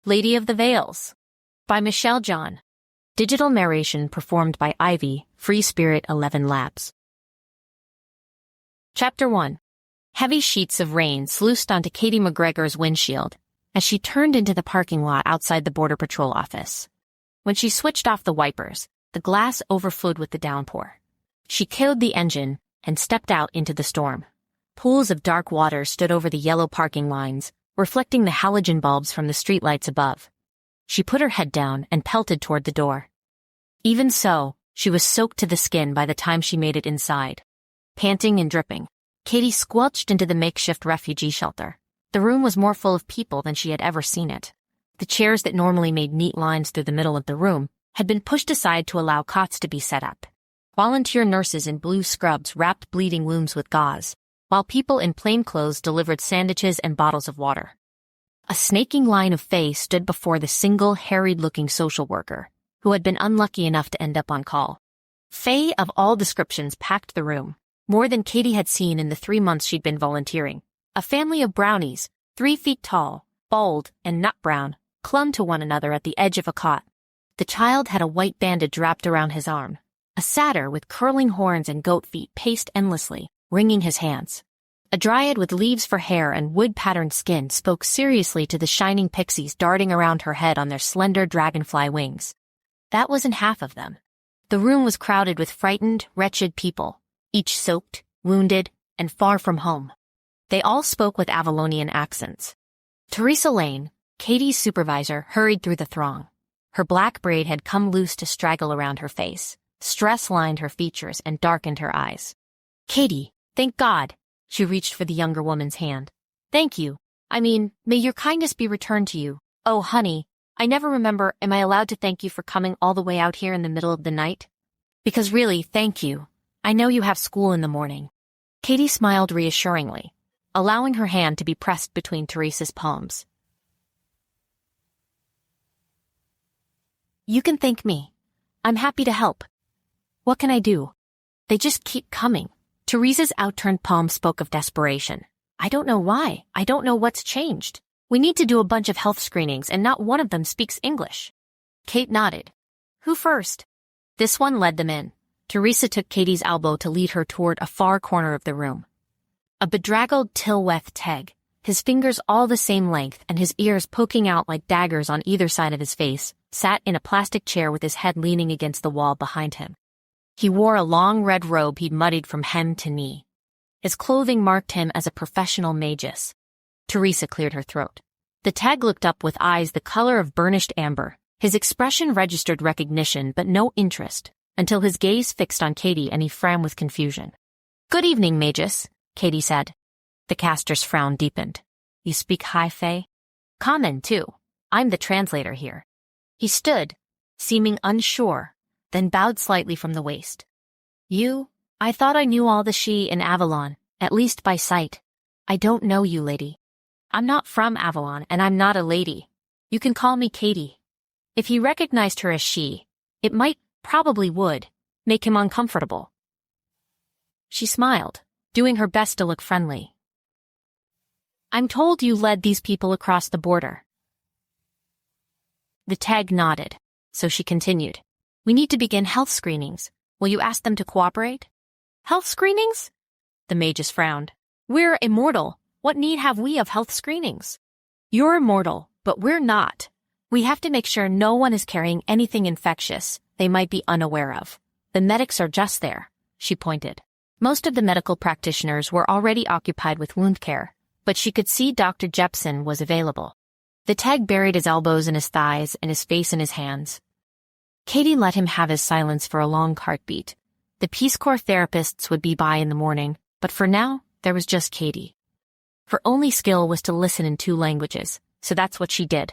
Lady of the Veils by Michelle John. Digital narration performed by Ivy, Free Spirit 11 Labs. Chapter 1. Heavy sheets of rain sluiced onto Katie MacGregor's windshield as she turned into the parking lot outside the Border Patrol office. When she switched off the wipers, the glass overflowed with the downpour. She killed the engine and stepped out into the storm. Pools of dark water stood over the yellow parking lines, reflecting the halogen bulbs from the streetlights above. She put her head down and pelted toward the door. Even so, she was soaked to the skin by the time she made it inside. Panting and dripping, Katie squelched into the makeshift refugee shelter. The room was more full of people than she had ever seen it. The chairs that normally made neat lines through the middle of the room had been pushed aside to allow cots to be set up. Volunteer nurses in blue scrubs wrapped bleeding wounds with gauze, while people in plain clothes delivered sandwiches and bottles of water. A snaking line of Fae stood before the single, harried-looking social worker, who had been unlucky enough to end up on call. Fae of all descriptions packed the room, more than Katie had seen in the 3 months she'd been volunteering. A family of brownies, 3 feet tall, bald, and nut brown, clung to one another at the edge of a cot. The child had a white bandage wrapped around his arm. A satyr with curling horns and goat feet paced endlessly, wringing his hands. A dryad with leaves for hair and wood-patterned skin spoke seriously to the shining pixies darting around her head on their slender dragonfly wings. That wasn't half of them. The room was crowded with frightened, wretched people, each soaked, wounded, and far from home. They all spoke with Avalonian accents. Teresa Lane, Katie's supervisor, hurried through the throng. Her black braid had come loose to straggle around her face. Stress lined her features and darkened her eyes. "Katie, thank God." She reached for the younger woman's hand. "Thank you. May your kindness be returned to you. Oh, honey, I never remember, am I allowed to thank you for coming all the way out here in the middle of the night? Because really, thank you. I know you have school in the morning." Katie smiled reassuringly, allowing her hand to be pressed between Teresa's palms. "You can thank me. I'm happy to help. What can I do? They just keep coming." Teresa's outturned palm spoke of desperation. "I don't know why. I don't know what's changed. We need to do a bunch of health screenings and not one of them speaks English." Kate nodded. "Who first?" This one led them in. Teresa took Katie's elbow to lead her toward a far corner of the room. A bedraggled Tilweth Teg, his fingers all the same length and his ears poking out like daggers on either side of his face, sat in a plastic chair with his head leaning against the wall behind him. He wore a long red robe he'd muddied from hem to knee. His clothing marked him as a professional magus. Teresa cleared her throat. The Teg looked up with eyes the color of burnished amber. His expression registered recognition but no interest, until his gaze fixed on Katie and he frowned with confusion. "Good evening, magus," Katie said. The caster's frown deepened. "You speak High Fae?" "Common, too. I'm the translator here." He stood, seeming unsure, then bowed slightly from the waist. I thought I knew all the she in Avalon, at least by sight. I don't know you, lady. I'm not from Avalon, and I'm not a lady. You can call me Katie." If he recognized her as she, it probably would, make him uncomfortable. She smiled, doing her best to look friendly. "I'm told you led these people across the border." The Teg nodded, so she continued. "We need to begin health screenings. Will you ask them to cooperate?" "Health screenings?" The magus frowned. "We're immortal. What need have we of health screenings?" "You're immortal, but we're not. We have to make sure no one is carrying anything infectious they might be unaware of. The medics are just there," she pointed. Most of the medical practitioners were already occupied with wound care, but she could see Dr. Jepson was available. The Teg buried his elbows in his thighs and his face in his hands. Katie let him have his silence for a long heartbeat. The Peace Corps therapists would be by in the morning, but for now, there was just Katie. Her only skill was to listen in 2 languages, so that's what she did.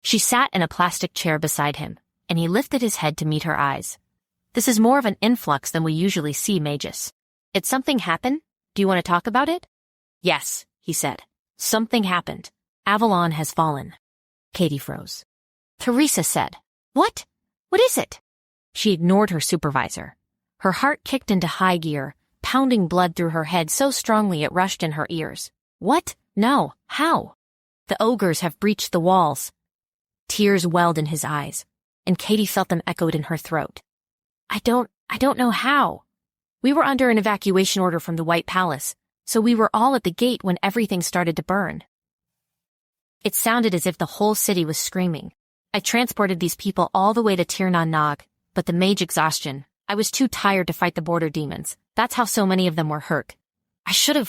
She sat in a plastic chair beside him, and he lifted his head to meet her eyes. "This is more of an influx than we usually see, magus. Did something happen? Do you want to talk about it?" "Yes," he said. "Something happened. Avalon has fallen." Katie froze. Teresa said, "What? What is it?" She ignored her supervisor. Her heart kicked into high gear, pounding blood through her head so strongly it rushed in her ears. "What? No, how?" "The ogres have breached the walls." Tears welled in his eyes, and Katie felt them echoed in her throat. I don't know how. We were under an evacuation order from the White Palace, so we were all at the gate when everything started to burn. It sounded as if the whole city was screaming. I transported these people all the way to Tir na Nog, but the mage exhaustion, I was too tired to fight the border demons. That's how so many of them were hurt. The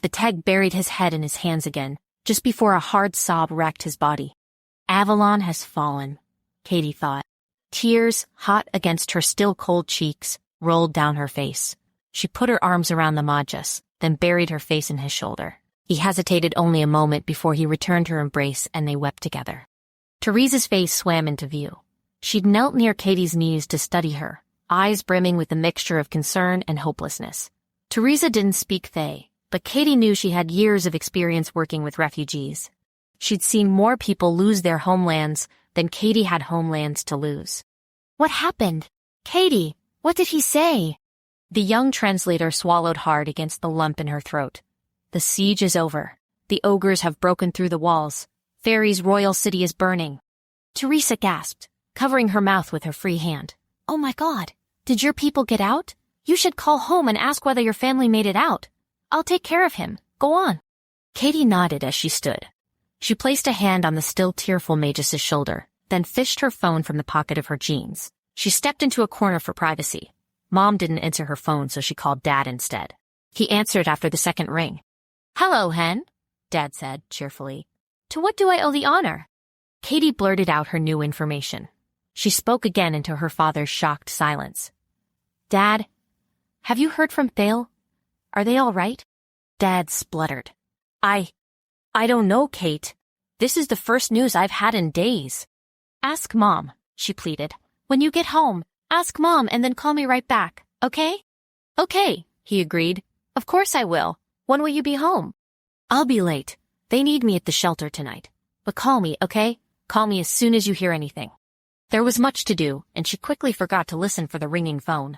Teg buried his head in his hands again, just before a hard sob wrecked his body. Avalon has fallen, Katie thought. Tears, hot against her still cold cheeks, rolled down her face. She put her arms around the Magus, then buried her face in his shoulder. He hesitated only a moment before he returned her embrace, and they wept together. Teresa's face swam into view. She'd knelt near Katie's knees to study her, eyes brimming with a mixture of concern and hopelessness. Teresa didn't speak Fae, but Katie knew she had years of experience working with refugees. She'd seen more people lose their homelands than Katie had homelands to lose. What happened? Katie, what did he say? The young translator swallowed hard against the lump in her throat. The siege is over. The ogres have broken through the walls. Faerie's royal city is burning. Teresa gasped, covering her mouth with her free hand. Oh my God, did your people get out? You should call home and ask whether your family made it out. I'll take care of him. Go on. Katie nodded as she stood. She placed a hand on the still tearful Magus's shoulder, then fished her phone from the pocket of her jeans. She stepped into a corner for privacy. Mom didn't answer her phone, so she called Dad instead. He answered after the second ring. Hello, Hen, Dad said cheerfully. To what do I owe the honor? Katie blurted out her new information. She spoke again into her father's shocked silence. Dad, have you heard from Thale? Are they all right? Dad spluttered. I don't know, Kate. This is the first news I've had in days. Ask Mom, she pleaded. When you get home, ask Mom and then call me right back, okay? Okay, he agreed. Of course I will. When will you be home? I'll be late. They need me at the shelter tonight. But call me, okay? Call me as soon as you hear anything. There was much to do, and she quickly forgot to listen for the ringing phone.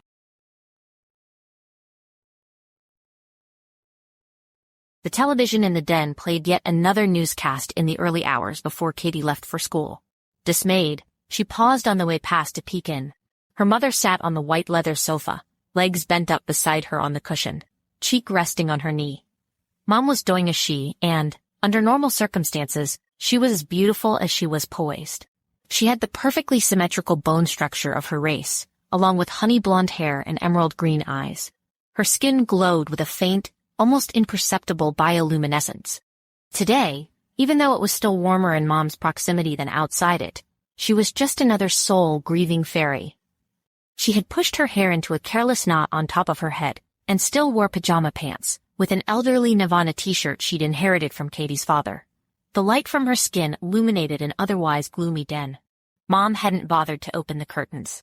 The television in the den played yet another newscast in the early hours before Katie left for school. Dismayed, she paused on the way past to peek in. Her mother sat on the white leather sofa, legs bent up beside her on the cushion, cheek resting on her knee. Mom was doing as she, and, under normal circumstances, she was as beautiful as she was poised. She had the perfectly symmetrical bone structure of her race, along with honey blonde hair and emerald green eyes. Her skin glowed with a faint, almost imperceptible bioluminescence. Today, even though it was still warmer in Mom's proximity than outside it, she was just another soul grieving Faerie. She had pushed her hair into a careless knot on top of her head, and still wore pajama pants, with an elderly Nirvana t-shirt she'd inherited from Katie's father. The light from her skin illuminated an otherwise gloomy den. Mom hadn't bothered to open the curtains.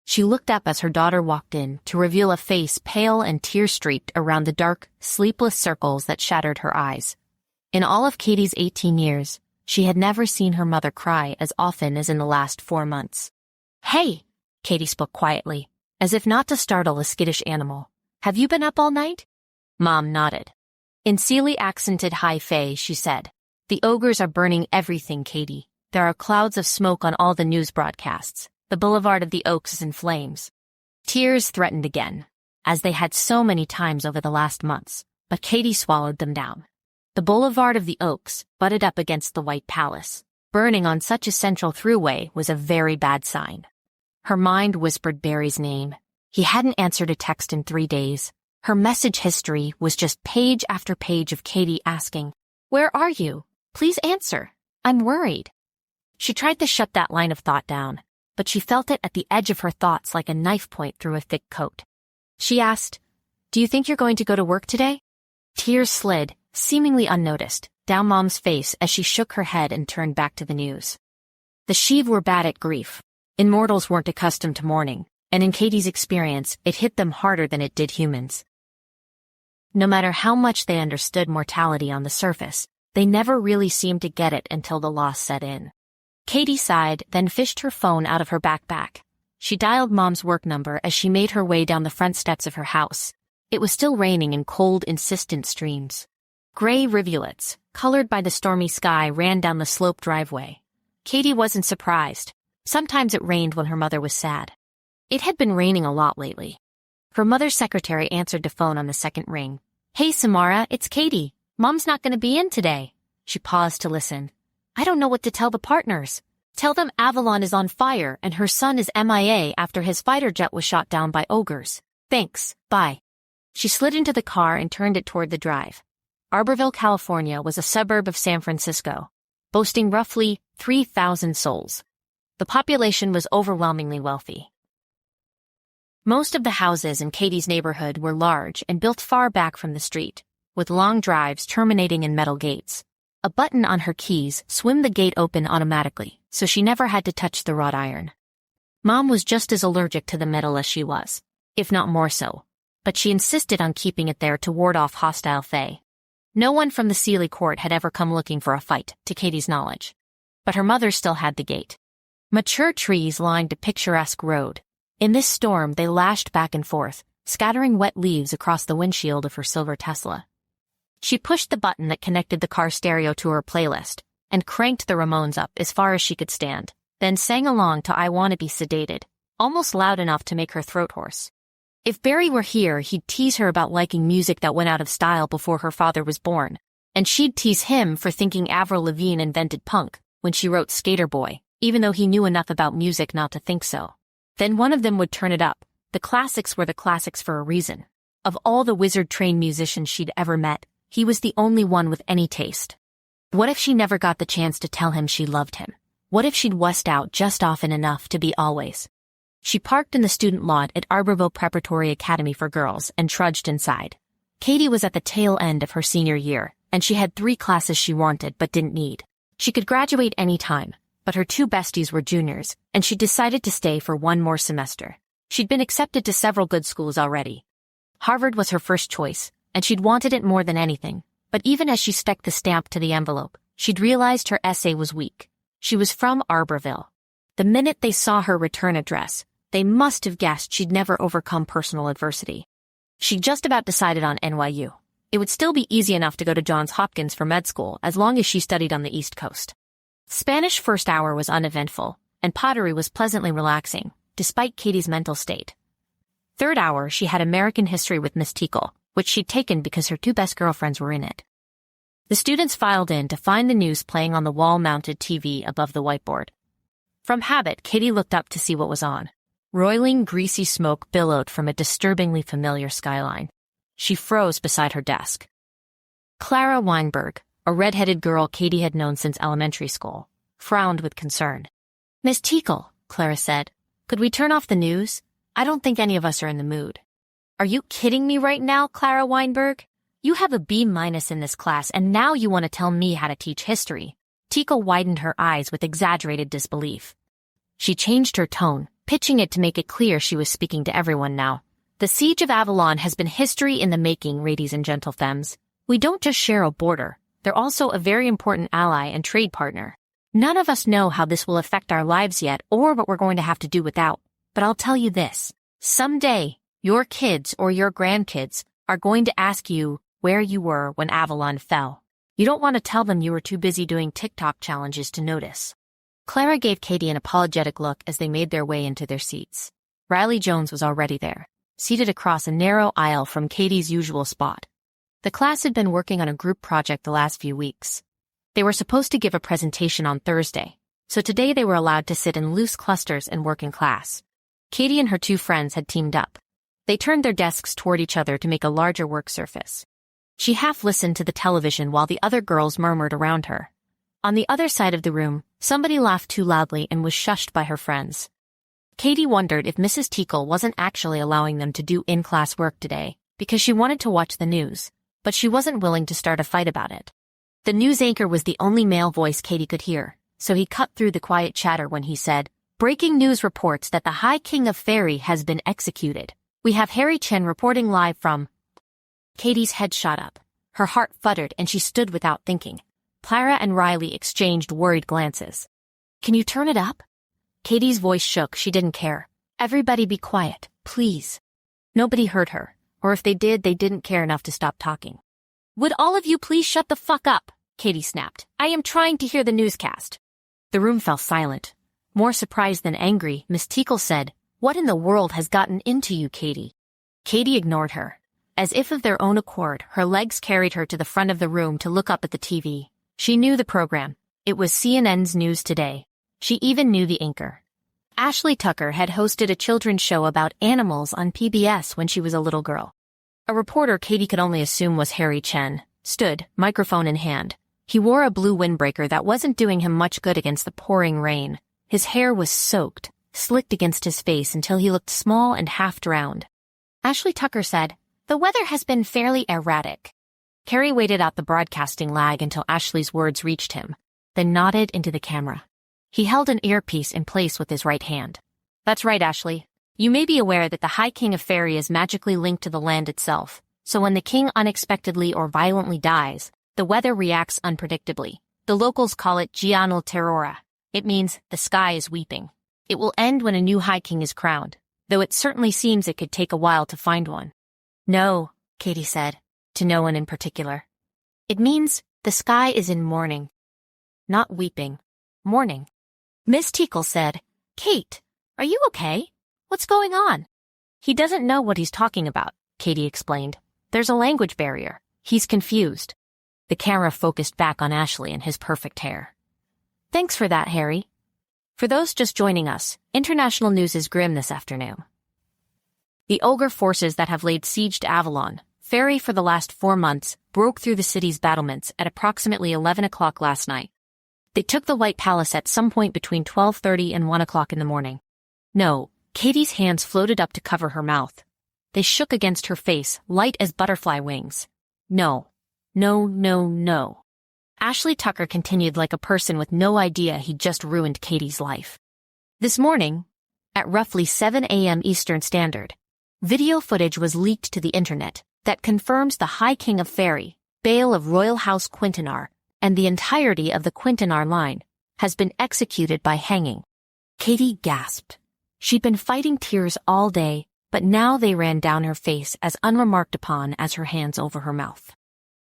She looked up as her daughter walked in to reveal a face pale and tear-streaked around the dark, sleepless circles that shadowed her eyes. In all of Katie's 18 years, she had never seen her mother cry as often as in the last 4 months. Hey, Katie spoke quietly, as if not to startle a skittish animal. Have you been up all night? Mom nodded. In Sealy-accented high Fae, she said, The ogres are burning everything, Katie. There are clouds of smoke on all the news broadcasts. The Boulevard of the Oaks is in flames. Tears threatened again, as they had so many times over the last months, but Katie swallowed them down. The Boulevard of the Oaks butted up against the White Palace. Burning on such a central throughway was a very bad sign. Her mind whispered Beri's name. He hadn't answered a text in 3 days. Her message history was just page after page of Katie asking, Where are you? Please answer. I'm worried. She tried to shut that line of thought down, but she felt it at the edge of her thoughts like a knife point through a thick coat. She asked, Do you think you're going to go to work today? Tears slid, seemingly unnoticed, down Mom's face as she shook her head and turned back to the news. The Sheev were bad at grief. Immortals weren't accustomed to mourning, and in Katie's experience, it hit them harder than it did humans. No matter how much they understood mortality on the surface, they never really seemed to get it until the loss set in. Katie sighed, then fished her phone out of her backpack. She dialed Mom's work number as she made her way down the front steps of her house. It was still raining in cold, insistent streams. Gray rivulets, colored by the stormy sky, ran down the sloped driveway. Katie wasn't surprised. Sometimes it rained when her mother was sad. It had been raining a lot lately. Her mother's secretary answered the phone on the second ring. "Hey, Samara, it's Katie. Mom's not going to be in today." She paused to listen. "I don't know what to tell the partners. Tell them Avalon is on fire and her son is MIA after his fighter jet was shot down by ogres. Thanks, bye." She slid into the car and turned it toward the drive. Arborville, California was a suburb of San Francisco, boasting roughly 3,000 souls. The population was overwhelmingly wealthy. Most of the houses in Katie's neighborhood were large and built far back from the street, with long drives terminating in metal gates. A button on her keys swung the gate open automatically, so she never had to touch the wrought iron. Mom was just as allergic to the metal as she was, if not more so, but she insisted on keeping it there to ward off hostile Fae. No one from the Sealy court had ever come looking for a fight, to Katie's knowledge. But her mother still had the gate. Mature trees lined a picturesque road. In this storm they lashed back and forth, scattering wet leaves across the windshield of her silver Tesla. She pushed the button that connected the car stereo to her playlist, and cranked the Ramones up as far as she could stand, then sang along to "I Wanna Be Sedated," almost loud enough to make her throat hoarse. If Beri were here, he'd tease her about liking music that went out of style before her father was born, and she'd tease him for thinking Avril Lavigne invented punk when she wrote Skater Boy, even though he knew enough about music not to think so. Then one of them would turn it up. The classics were the classics for a reason. Of all the wizard-trained musicians she'd ever met, he was the only one with any taste. What if she never got the chance to tell him she loved him? What if she'd wussed out just often enough to be always? She parked in the student lot at Arborville Preparatory Academy for Girls and trudged inside. Katie was at the tail end of her senior year, and she had 3 classes she wanted but didn't need. She could graduate any time, but her 2 besties were juniors, and she decided to stay for 1 more semester. She'd been accepted to several good schools already. Harvard was her first choice, and she'd wanted it more than anything, but even as she stuck the stamp to the envelope, she'd realized her essay was weak. She was from Arborville. The minute they saw her return address, they must have guessed she'd never overcome personal adversity. She'd just about decided on NYU. It would still be easy enough to go to Johns Hopkins for med school as long as she studied on the East Coast. Spanish first hour was uneventful, and pottery was pleasantly relaxing, despite Katie's mental state. Third hour, she had American history with Miss Tickle, which she'd taken because her 2 best girlfriends were in it. The students filed in to find the news playing on the wall-mounted TV above the whiteboard. From habit, Katie looked up to see what was on. Roiling, greasy smoke billowed from a disturbingly familiar skyline. She froze beside her desk. Clara Weinberg, a red-headed girl Katie had known since elementary school, frowned with concern. "Miss Tickle," Clara said, "could we turn off the news? I don't think any of us are in the mood." "Are you kidding me right now, Clara Weinberg? You have a B- in this class, and now you want to tell me how to teach history." Tickle widened her eyes with exaggerated disbelief. She changed her tone, pitching it to make it clear she was speaking to everyone now. "The siege of Avalon has been history in the making, ladies and gentle femmes. We don't just share a border, they're also a very important ally and trade partner. None of us know how this will affect our lives yet or what we're going to have to do without, but I'll tell you this. Someday, your kids or your grandkids are going to ask you where you were when Avalon fell. You don't want to tell them you were too busy doing TikTok challenges to notice." Clara gave Katie an apologetic look as they made their way into their seats. Riley Jones was already there, seated across a narrow aisle from Katie's usual spot. The class had been working on a group project the last few weeks. They were supposed to give a presentation on Thursday, so today they were allowed to sit in loose clusters and work in class. Katie and her 2 friends had teamed up. They turned their desks toward each other to make a larger work surface. She half listened to the television while the other girls murmured around her. On the other side of the room, somebody laughed too loudly and was shushed by her friends. Katie wondered if Mrs. Tickle wasn't actually allowing them to do in-class work today because she wanted to watch the news, but she wasn't willing to start a fight about it. The news anchor was the only male voice Katie could hear, so he cut through the quiet chatter when he said, "Breaking news reports that the High King of Faerie has been executed. We have Harry Chen reporting live from..." Katie's head shot up. Her heart fluttered and she stood without thinking. Clara and Riley exchanged worried glances. "Can you turn it up?" Katie's voice shook. She didn't care. "Everybody be quiet, please." Nobody heard her, or if they did, they didn't care enough to stop talking. "Would all of you please shut the fuck up?" Katie snapped. "I am trying to hear the newscast." The room fell silent. More surprised than angry, Miss Teakle said, "What in the world has gotten into you, Katie?" Katie ignored her. As if of their own accord, her legs carried her to the front of the room to look up at the TV. She knew the program. It was CNN's News Today. She even knew the anchor. Ashley Tucker had hosted a children's show about animals on PBS when she was a little girl. A reporter Katie could only assume was Harry Chen stood, microphone in hand. He wore a blue windbreaker that wasn't doing him much good against the pouring rain. His hair was soaked, slicked against his face until he looked small and half-drowned. Ashley Tucker said, "The weather has been fairly erratic." Carrie waited out the broadcasting lag until Ashley's words reached him, then nodded into the camera. He held an earpiece in place with his right hand. "That's right, Ashley. You may be aware that the High King of Faerie is magically linked to the land itself, so when the king unexpectedly or violently dies, the weather reacts unpredictably. The locals call it Gianul Terrora. It means the sky is weeping. It will end when a new High King is crowned, though it certainly seems it could take a while to find one." "No," Katie said, to no one in particular. "It means the sky is in mourning." "Not weeping. Mourning." Miss Teakle said, "Kate, are you okay? What's going on?" "He doesn't know what he's talking about," Katie explained. "There's a language barrier. He's confused." The camera focused back on Ashley and his perfect hair. "Thanks for that, Harry." For those just joining us, international news is grim this afternoon. The ogre forces that have laid siege to Avalon, Faerie for the last 4 months, broke through the city's battlements at approximately 11 o'clock last night. They took the White Palace at some point between 12:30 and 1 o'clock in the morning. No, Katie's hands floated up to cover her mouth. They shook against her face, light as butterfly wings. No. No, no, no. Ashley Tucker continued like a person with no idea he'd just ruined Katie's life. This morning, at roughly 7 a.m. Eastern Standard, video footage was leaked to the internet that confirms the High King of Faerie, Bale of Royal House Quintanar, and the entirety of the Quintanar line, has been executed by hanging. Katie gasped. She'd been fighting tears all day, but now they ran down her face as unremarked upon as her hands over her mouth.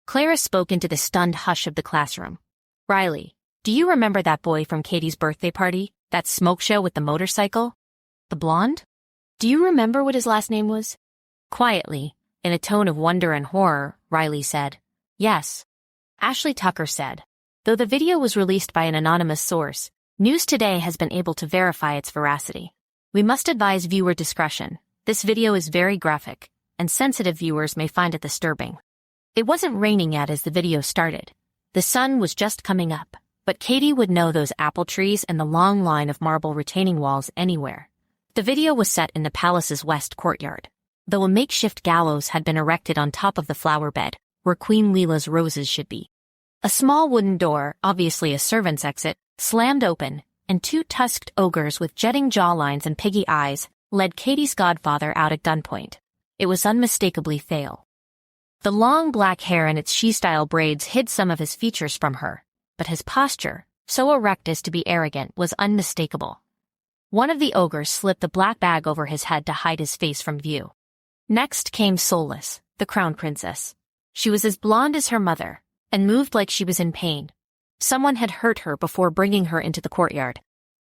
Clara spoke into the stunned hush of the classroom. "Riley, do you remember that boy from Katie's birthday party, that smoke show with the motorcycle? The blonde? Do you remember what his last name was?" Quietly, in a tone of wonder and horror, Riley said, "Yes." Ashley Tucker said, "Though the video was released by an anonymous source, News Today has been able to verify its veracity. We must advise viewer discretion. This video is very graphic, and sensitive viewers may find it disturbing." It wasn't raining yet as the video started. The sun was just coming up, but Katie would know those apple trees and the long line of marble retaining walls anywhere. The video was set in the palace's west courtyard, though a makeshift gallows had been erected on top of the flower bed, where Queen Leela's roses should be. A small wooden door, obviously a servant's exit, slammed open, and 2 tusked ogres with jetting jawlines and piggy eyes led Katie's godfather out at gunpoint. It was unmistakably Thale. The long black hair and its she-style braids hid some of his features from her, but his posture, so erect as to be arrogant, was unmistakable. One of the ogres slipped a black bag over his head to hide his face from view. Next came Soulless, the crown princess. She was as blonde as her mother, and moved like she was in pain. Someone had hurt her before bringing her into the courtyard.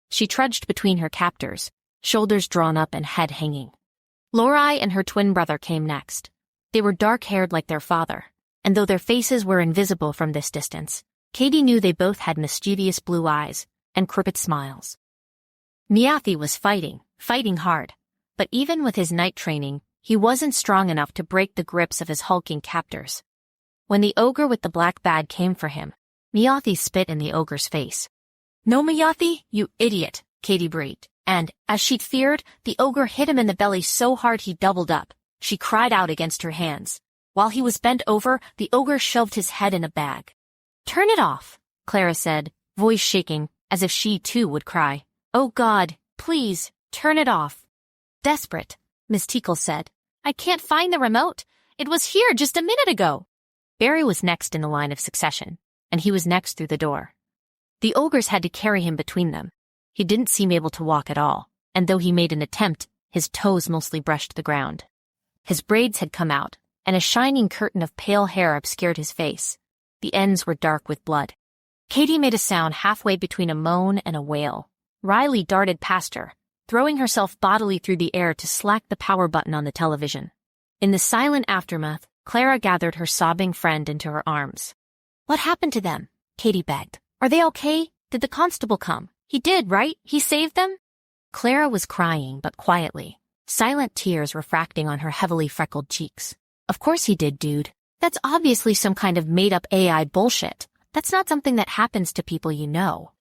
She trudged between her captors, shoulders drawn up and head hanging. Lorei and her twin brother came next. They were dark-haired like their father, and though their faces were invisible from this distance, Katie knew they both had mischievous blue eyes and crooked smiles. Niathi was fighting hard, but even with his knight training, he wasn't strong enough to break the grips of his hulking captors. When the ogre with the black bag came for him, Niathi spit in the ogre's face. "No, Niathi, you idiot," Katie breathed, and, as she'd feared, the ogre hit him in the belly so hard he doubled up. She cried out against her hands. While he was bent over, the ogre shoved his head in a bag. "Turn it off," Clara said, voice shaking, as if she too would cry. "Oh God, please, turn it off." Desperate, Miss Teakle said, "I can't find the remote. It was here just a minute ago." Beri was next in the line of succession, and he was next through the door. The ogres had to carry him between them. He didn't seem able to walk at all, and though he made an attempt, his toes mostly brushed the ground. His braids had come out, and a shining curtain of pale hair obscured his face. The ends were dark with blood. Katie made a sound halfway between a moan and a wail. Riley darted past her, throwing herself bodily through the air to slack the power button on the television. In the silent aftermath, Clara gathered her sobbing friend into her arms. "What happened to them?" Katie begged. "Are they okay? Did the constable come? He did, right? He saved them?" Clara was crying, but quietly, silent tears refracting on her heavily freckled cheeks. "Of course he did, dude. That's obviously some kind of made-up AI bullshit. That's not something that happens to people you know.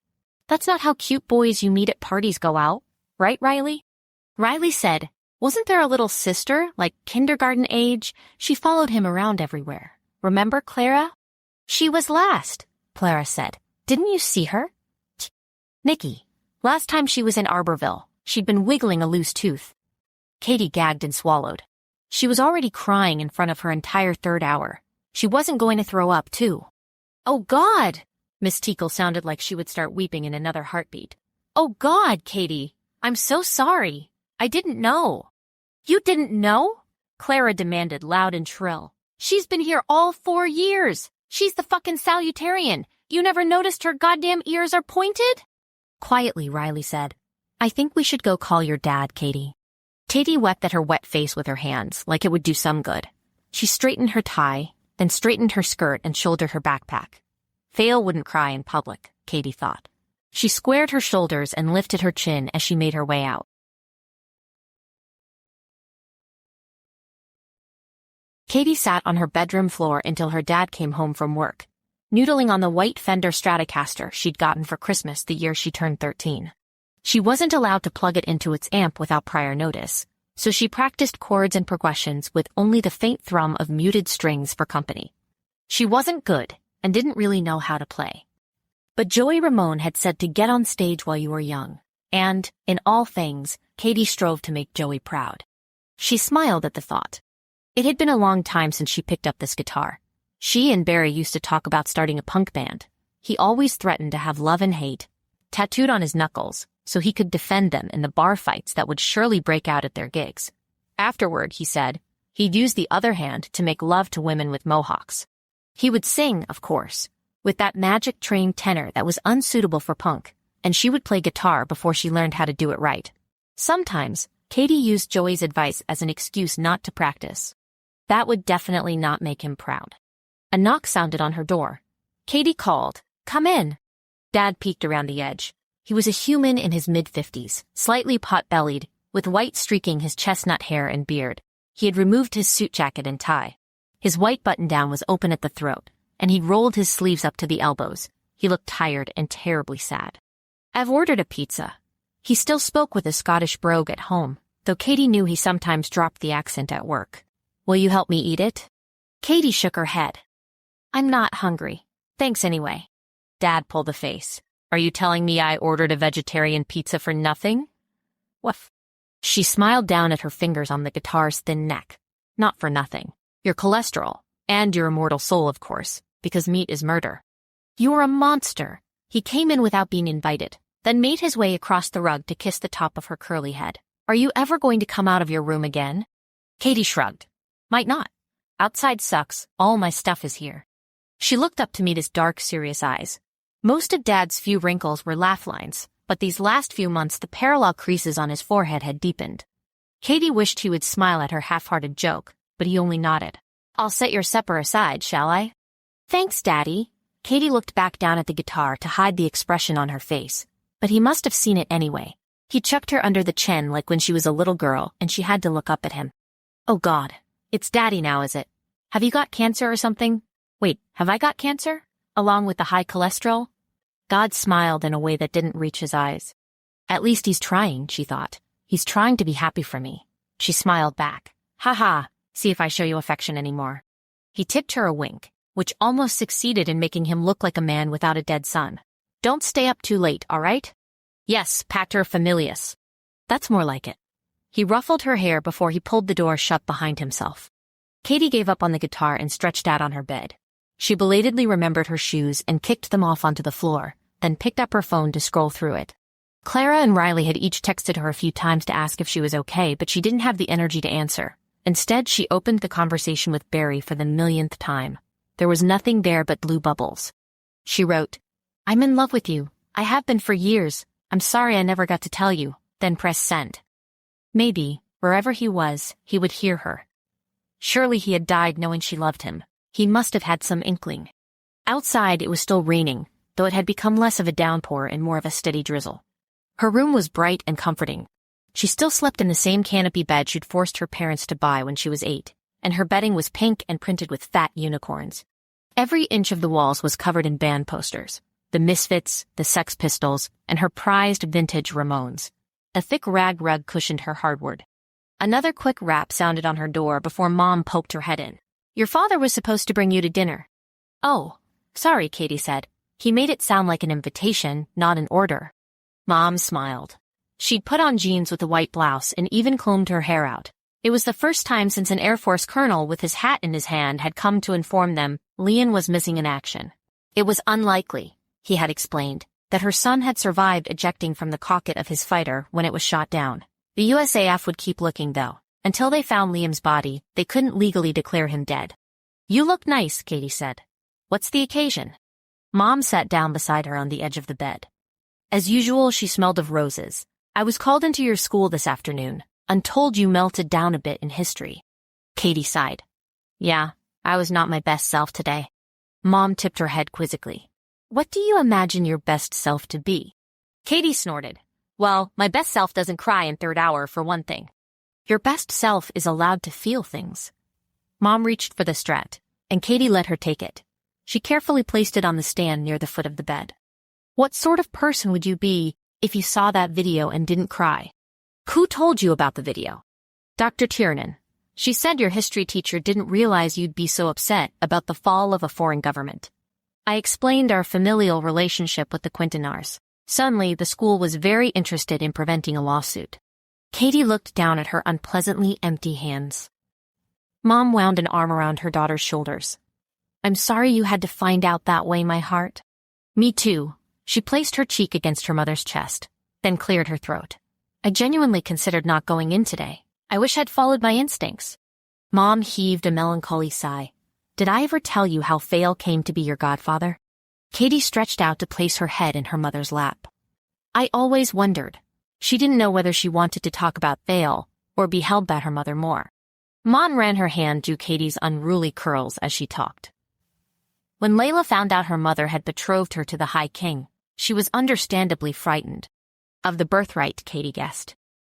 That's not how cute boys you meet at parties go out, right, Riley?" Riley said, "Wasn't there a little sister, like kindergarten age? She followed him around everywhere. Remember, Clara?" "She was last," Clara said. "Didn't you see her?" "Nikki. Last time she was in Arborville, she'd been wiggling a loose tooth." Katie gagged and swallowed. She was already crying in front of her entire third hour. She wasn't going to throw up, too. "Oh, God!" Miss Teakle sounded like she would start weeping in another heartbeat. "Oh, God, Katie. I'm so sorry. I didn't know." "You didn't know?" Clara demanded loud and shrill. "She's been here all 4 years. She's the fucking salutarian. You never noticed her goddamn ears are pointed?" Quietly, Riley said, "I think we should go call your dad, Katie." Katie wept at her wet face with her hands, like it would do some good. She straightened her tie, then straightened her skirt and shouldered her backpack. Fail wouldn't cry in public, Katie thought. She squared her shoulders and lifted her chin as she made her way out. Katie sat on her bedroom floor until her dad came home from work, noodling on the white Fender Stratocaster she'd gotten for Christmas the year she turned 13. She wasn't allowed to plug it into its amp without prior notice, so she practiced chords and progressions with only the faint thrum of muted strings for company. She wasn't good and didn't really know how to play. But Joey Ramone had said to get on stage while you were young, and, in all things, Katie strove to make Joey proud. She smiled at the thought. It had been a long time since she picked up this guitar. She and Beri used to talk about starting a punk band. He always threatened to have love and hate tattooed on his knuckles so he could defend them in the bar fights that would surely break out at their gigs. Afterward, he said, he'd use the other hand to make love to women with mohawks. He would sing, of course, with that magic trained tenor that was unsuitable for punk, and she would play guitar before she learned how to do it right. Sometimes, Katie used Joey's advice as an excuse not to practice. That would definitely not make him proud. A knock sounded on her door. Katie called, "Come in." Dad peeked around the edge. He was a human in his mid-50s, slightly pot-bellied, with white streaking his chestnut hair and beard. He had removed his suit jacket and tie. His white button-down was open at the throat, and he'd rolled his sleeves up to the elbows. He looked tired and terribly sad. "I've ordered a pizza." He still spoke with a Scottish brogue at home, though Katie knew he sometimes dropped the accent at work. "Will you help me eat it?" Katie shook her head. "I'm not hungry. Thanks anyway." Dad pulled a face. "Are you telling me I ordered a vegetarian pizza for nothing?" "Woof." She smiled down at her fingers on the guitar's thin neck. "Not for nothing. Your cholesterol, and your immortal soul, of course, because meat is murder." "You're a monster." He came in without being invited, then made his way across the rug to kiss the top of her curly head. "Are you ever going to come out of your room again?" Katie shrugged. "Might not. Outside sucks. All my stuff is here." She looked up to meet his dark, serious eyes. Most of Dad's few wrinkles were laugh lines, but these last few months the parallel creases on his forehead had deepened. Katie wished he would smile at her half-hearted joke, but he only nodded. "I'll set your supper aside, shall I?" "Thanks, Daddy." Katie looked back down at the guitar to hide the expression on her face, but he must have seen it anyway. He chucked her under the chin like when she was a little girl and she had to look up at him. "Oh God, it's Daddy now, is it? Have you got cancer or something? Wait, have I got cancer? Along with the high cholesterol?" God smiled in a way that didn't reach his eyes. "At least he's trying," she thought. "He's trying to be happy for me." She smiled back. "Ha ha, see if I show you affection anymore." He tipped her a wink, which almost succeeded in making him look like a man without a dead son. "Don't stay up too late, all right?" "Yes, pater familias." "That's more like it." He ruffled her hair before he pulled the door shut behind himself. Katie gave up on the guitar and stretched out on her bed. She belatedly remembered her shoes and kicked them off onto the floor, then picked up her phone to scroll through it. Clara and Riley had each texted her a few times to ask if she was okay, but she didn't have the energy to answer. Instead, she opened the conversation with Beri for the millionth time. There was nothing there but blue bubbles. She wrote, I'm in love with you. I have been for years. I'm sorry I never got to tell you. Then press send. Maybe, wherever he was, he would hear her. Surely he had died knowing she loved him. He must have had some inkling. Outside it was still raining, though it had become less of a downpour and more of a steady drizzle. Her room was bright and comforting. She still slept in the same canopy bed she'd forced her parents to buy when she was 8, and her bedding was pink and printed with fat unicorns. Every inch of the walls was covered in band posters, the Misfits, the Sex Pistols, and her prized vintage Ramones. A thick rag rug cushioned her hardwood. Another quick rap sounded on her door before Mom poked her head in. Your father was supposed to bring you to dinner. Oh, sorry, Katie said. He made it sound like an invitation, not an order. Mom smiled. She'd put on jeans with a white blouse and even combed her hair out. It was the first time since an Air Force colonel with his hat in his hand had come to inform them Leon was missing in action. It was unlikely, he had explained, that her son had survived ejecting from the cockpit of his fighter when it was shot down. The USAF would keep looking, though. Until they found Liam's body, they couldn't legally declare him dead. You look nice, Katie said. What's the occasion? Mom sat down beside her on the edge of the bed. As usual, she smelled of roses. I was called into your school this afternoon, and told you melted down a bit in history. Katie sighed. Yeah, I was not my best self today. Mom tipped her head quizzically. What do you imagine your best self to be? Katie snorted. Well, my best self doesn't cry in third hour, for one thing. Your best self is allowed to feel things. Mom reached for the Strat, and Katie let her take it. She carefully placed it on the stand near the foot of the bed. What sort of person would you be if you saw that video and didn't cry? Who told you about the video? Dr. Tiernan. She said your history teacher didn't realize you'd be so upset about the fall of a foreign government. I explained our familial relationship with the Quintanars. Suddenly, the school was very interested in preventing a lawsuit. Katie looked down at her unpleasantly empty hands. Mom wound an arm around her daughter's shoulders. I'm sorry you had to find out that way, my heart. Me too. She placed her cheek against her mother's chest, then cleared her throat. I genuinely considered not going in today. I wish I'd followed my instincts. Mom heaved a melancholy sigh. Did I ever tell you how Fael came to be your godfather? Katie stretched out to place her head in her mother's lap. I always wondered. She didn't know whether she wanted to talk about Fael or be held by her mother more. Mom ran her hand through Katie's unruly curls as she talked. When Layla found out her mother had betrothed her to the High King, she was understandably frightened. Of the birthright, Katie guessed.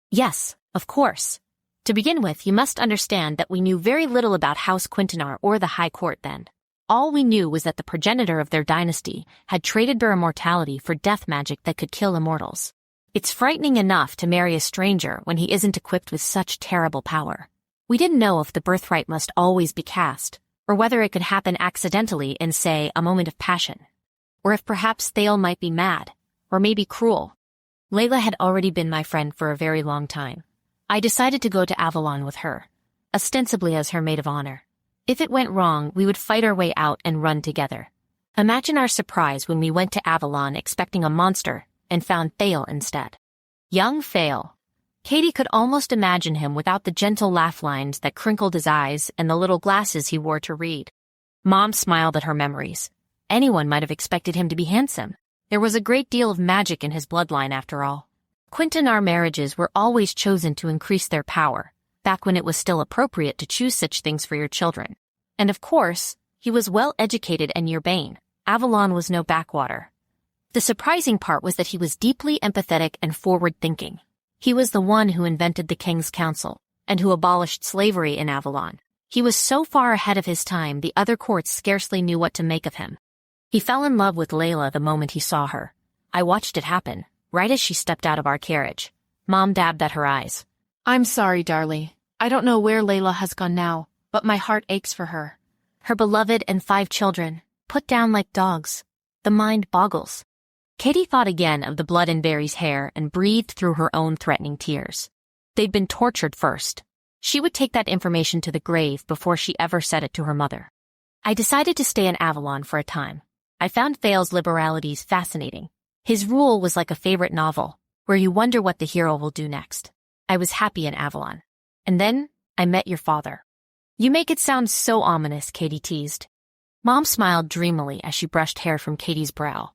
Yes, of course. To begin with, you must understand that we knew very little about House Quintanar or the High Court then. All we knew was that the progenitor of their dynasty had traded their immortality for death magic that could kill immortals. It's frightening enough to marry a stranger when he isn't equipped with such terrible power. We didn't know if the birthright must always be cast, or whether it could happen accidentally in, say, a moment of passion. Or if perhaps Thale might be mad, or maybe cruel. Layla had already been my friend for a very long time. I decided to go to Avalon with her, ostensibly as her maid of honor. If it went wrong, we would fight our way out and run together. Imagine our surprise when we went to Avalon expecting a monster and found Thale instead. Young Thale. Katie could almost imagine him without the gentle laugh lines that crinkled his eyes and the little glasses he wore to read. Mom smiled at her memories. Anyone might have expected him to be handsome. There was a great deal of magic in his bloodline, after all. Quintanar marriages were always chosen to increase their power, back when it was still appropriate to choose such things for your children. And of course, he was well-educated and urbane. Avalon was no backwater. The surprising part was that he was deeply empathetic and forward-thinking. He was the one who invented the King's Council, and who abolished slavery in Avalon. He was so far ahead of his time the other courts scarcely knew what to make of him. He fell in love with Layla the moment he saw her. I watched it happen, right as she stepped out of our carriage. Mom dabbed at her eyes. I'm sorry, darling. I don't know where Layla has gone now, but my heart aches for her. Her beloved and 5 children, put down like dogs. The mind boggles. Katie thought again of the blood in Beri's hair and breathed through her own threatening tears. They'd been tortured first. She would take that information to the grave before she ever said it to her mother. I decided to stay in Avalon for a time. I found Thale's liberalities fascinating. His rule was like a favorite novel, where you wonder what the hero will do next. I was happy in Avalon. And then, I met your father. You make it sound so ominous, Katie teased. Mom smiled dreamily as she brushed hair from Katie's brow.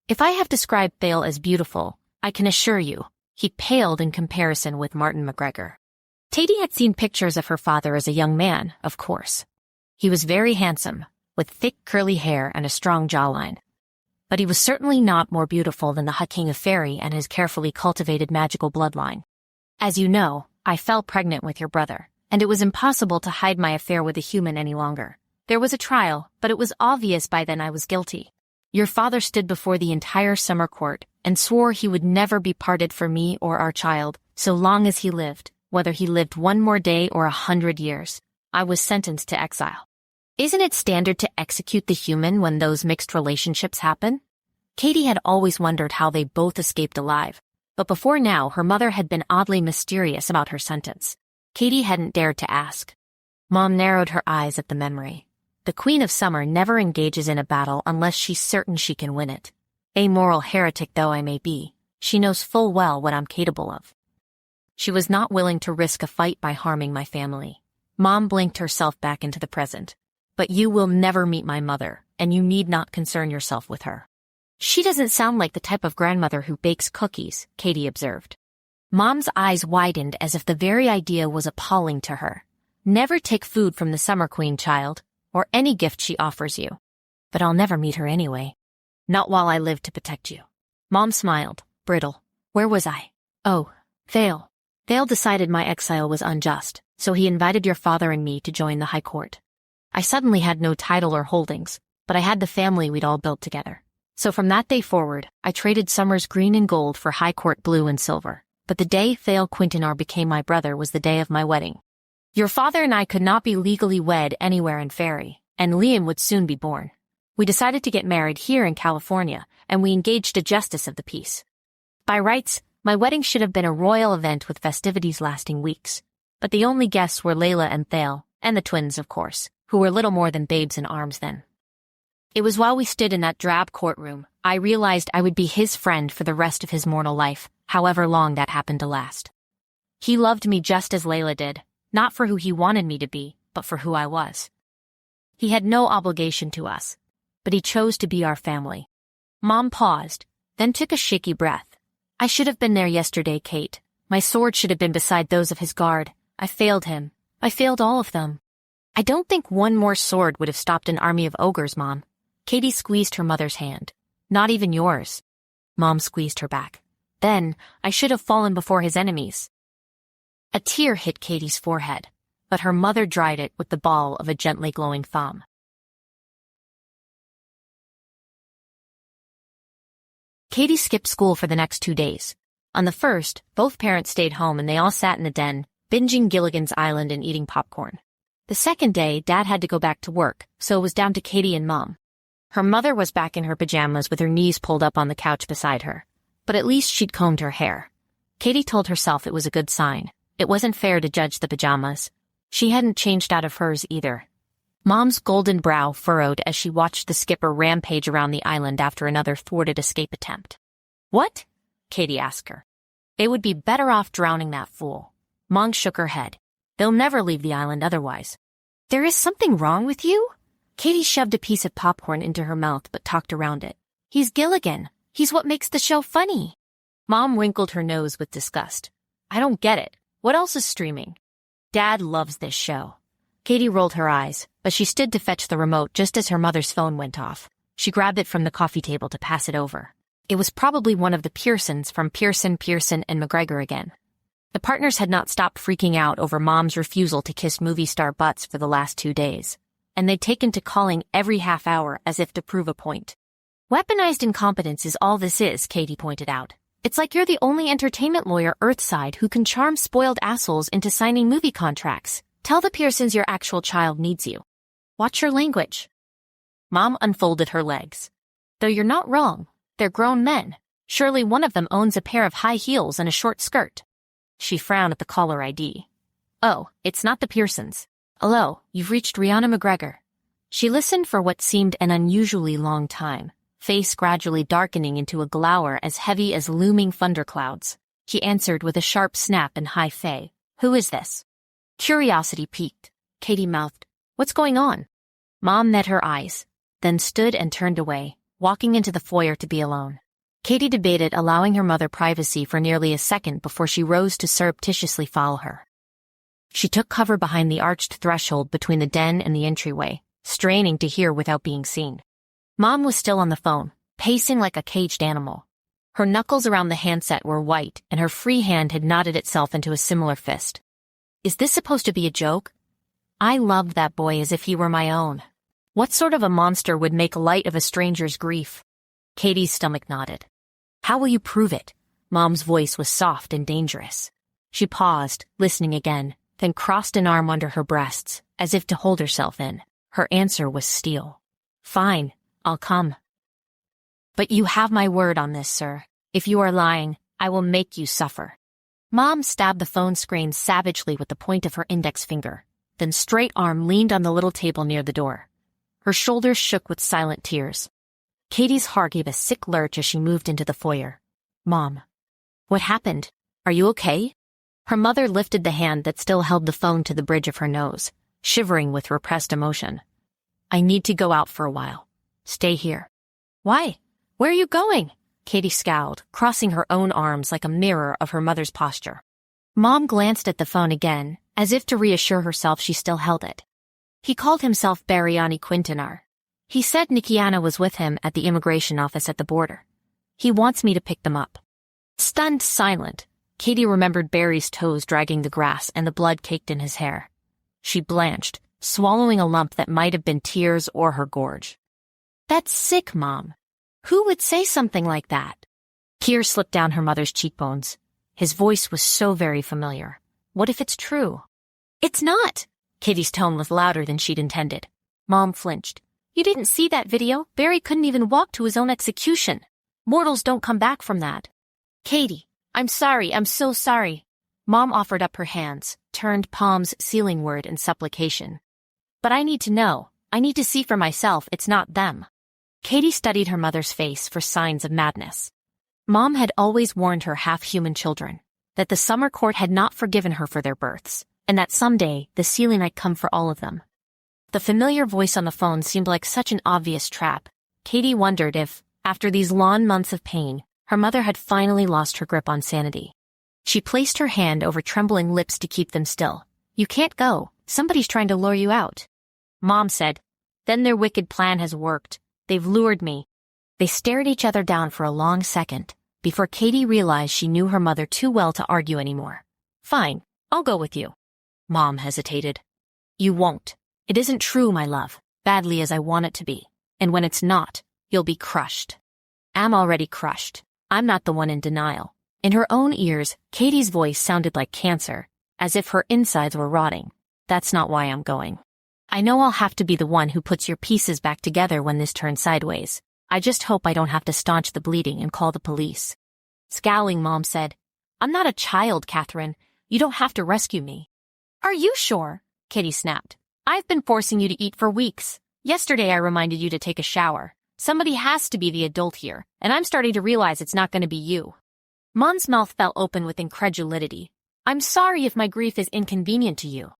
If I have described Thale as beautiful, I can assure you, he paled in comparison with Martin MacGregor. Katie had seen pictures of her father as a young man, of course. He was very handsome, with thick curly hair and a strong jawline. But he was certainly not more beautiful than the High King of Faerie and his carefully cultivated magical bloodline. As you know, I fell pregnant with your brother, and it was impossible to hide my affair with a human any longer. There was a trial, but it was obvious by then I was guilty. Your father stood before the entire summer court and swore he would never be parted from me or our child, so long as he lived, whether he lived one more day or 100 years. I was sentenced to exile. Isn't it standard to execute the human when those mixed relationships happen? Katie had always wondered how they both escaped alive, but before now her mother had been oddly mysterious about her sentence. Katie hadn't dared to ask. Mom narrowed her eyes at the memory. The Queen of Summer never engages in a battle unless she's certain she can win it. Amoral heretic though I may be, she knows full well what I'm capable of. She was not willing to risk a fight by harming my family. Mom blinked herself back into the present. But you will never meet my mother, and you need not concern yourself with her. She doesn't sound like the type of grandmother who bakes cookies, Katie observed. Mom's eyes widened as if the very idea was appalling to her. Never take food from the Summer Queen, child, or any gift she offers you. But I'll never meet her anyway. Not while I live to protect you. Mom smiled, brittle. Where was I? Oh, Thale. Thale decided my exile was unjust, so he invited your father and me to join the High Court. I suddenly had no title or holdings, but I had the family we'd all built together. So from that day forward, I traded Summer's green and gold for High Court blue and silver. But the day Thale Quintanar became my brother was the day of my wedding. Your father and I could not be legally wed anywhere in Faerie, and Liam would soon be born. We decided to get married here in California, and we engaged a justice of the peace. By rights, my wedding should have been a royal event with festivities lasting weeks. But the only guests were Layla and Thale, and the twins, of course, who were little more than babes in arms then. It was while we stood in that drab courtroom, I realized I would be his friend for the rest of his mortal life, however long that happened to last. He loved me just as Layla did, not for who he wanted me to be, but for who I was. He had no obligation to us, but he chose to be our family. Mom paused, then took a shaky breath. I should have been there yesterday, Kate. My sword should have been beside those of his guard. I failed him. I failed all of them. I don't think one more sword would have stopped an army of ogres, Mom. Katie squeezed her mother's hand. Not even yours. Mom squeezed her back. Then, I should have fallen before his enemies. A tear hit Katie's forehead, but her mother dried it with the ball of a gently glowing thumb. Katie skipped school for the next 2 days. On the first, both parents stayed home and they all sat in the den, binging Gilligan's Island and eating popcorn. The second day, Dad had to go back to work, so it was down to Katie and Mom. Her mother was back in her pajamas with her knees pulled up on the couch beside her. But at least she'd combed her hair. Katie told herself it was a good sign. It wasn't fair to judge the pajamas. She hadn't changed out of hers either. Mom's golden brow furrowed as she watched the skipper rampage around the island after another thwarted escape attempt. What? Katie asked her. They would be better off drowning that fool. Mom shook her head. They'll never leave the island otherwise. There is something wrong with you? Katie shoved a piece of popcorn into her mouth but talked around it. He's Gilligan. He's what makes the show funny. Mom wrinkled her nose with disgust. I don't get it. What else is streaming? Dad loves this show. Katie rolled her eyes, but she stood to fetch the remote just as her mother's phone went off. She grabbed it from the coffee table to pass it over. It was probably one of the Pearsons from Pearson, and MacGregor again. The partners had not stopped freaking out over Mom's refusal to kiss movie star butts for the last 2 days, and they'd taken to calling every half hour as if to prove a point. Weaponized incompetence is all this is, Katie pointed out. It's like you're the only entertainment lawyer Earthside who can charm spoiled assholes into signing movie contracts. Tell the Pearsons your actual child needs you. Watch your language. Mom unfolded her legs. Though you're not wrong, they're grown men. Surely one of them owns a pair of high heels and a short skirt. She frowned at the caller ID. Oh, it's not the Pearsons. Hello, you've reached Rihanna MacGregor. She listened for what seemed an unusually long time, face gradually darkening into a glower as heavy as looming thunderclouds. He answered with a sharp snap in high Fae. Who is this? Curiosity piqued. Katie mouthed, What's going on? Mom met her eyes, then stood and turned away. walking into the foyer to be alone. Katie debated allowing her mother privacy for nearly a second before she rose to surreptitiously follow her. She took cover behind the arched threshold between the den and the entryway, straining to hear without being seen. Mom was still on the phone, pacing like a caged animal. Her knuckles around the handset were white, and her free hand had knotted itself into a similar fist. Is this supposed to be a joke? I loved that boy as if he were my own. What sort of a monster would make light of a stranger's grief? Katie's stomach knotted. How will you prove it? Mom's voice was soft and dangerous. She paused, listening again, then crossed an arm under her breasts, as if to hold herself in. Her answer was steel. Fine, I'll come. But you have my word on this, sir. If you are lying, I will make you suffer. Mom stabbed the phone screen savagely with the point of her index finger, then straight arm leaned on the little table near the door. Her shoulders shook with silent tears. Katie's heart gave a sick lurch as she moved into the foyer. Mom. What happened? Are you okay? Her mother lifted the hand that still held the phone to the bridge of her nose, shivering with repressed emotion. I need to go out for a while. Stay here. Why? Where are you going? Katie scowled, crossing her own arms like a mirror of her mother's posture. Mom glanced at the phone again, as if to reassure herself she still held it. He called himself Beri Quintanar. He said Nikiana was with him at the immigration office at the border. He wants me to pick them up. Stunned silent, Katie remembered Beri's toes dragging the grass and the blood caked in his hair. She blanched, swallowing a lump that might have been tears or her gorge. That's sick, Mom. Who would say something like that? Tears slipped down her mother's cheekbones. His voice was so very familiar. What if it's true? It's not! Katie's tone was louder than she'd intended. Mom flinched. You didn't see that video? Beri couldn't even walk to his own execution. Mortals don't come back from that. Katie, I'm sorry, I'm so sorry. Mom offered up her hands, turned palms ceilingward in supplication. But I need to know. I need to see for myself it's not them. Katie studied her mother's face for signs of madness. Mom had always warned her half-human children that the summer court had not forgiven her for their births, and that someday the ceiling might come for all of them. The familiar voice on the phone seemed like such an obvious trap. Katie wondered if, after these long months of pain, her mother had finally lost her grip on sanity. She placed her hand over trembling lips to keep them still. You can't go. Somebody's trying to lure you out. Mom said, then their wicked plan has worked. They've lured me. They stared each other down for a long second, before Katie realized she knew her mother too well to argue anymore. Fine, I'll go with you. Mom hesitated. You won't. It isn't true, my love, badly as I want it to be. And when it's not, you'll be crushed. I'm already crushed. I'm not the one in denial. In her own ears, Katie's voice sounded like cancer, as if her insides were rotting. That's not why I'm going. I know I'll have to be the one who puts your pieces back together when this turns sideways. I just hope I don't have to staunch the bleeding and call the police. Scowling, Mom said, I'm not a child, Catherine. You don't have to rescue me. Are you sure? Katie snapped. I've been forcing you to eat for weeks. Yesterday I reminded you to take a shower. Somebody has to be the adult here, and I'm starting to realize it's not going to be you. Mom's mouth fell open with incredulity. I'm sorry if my grief is inconvenient to you.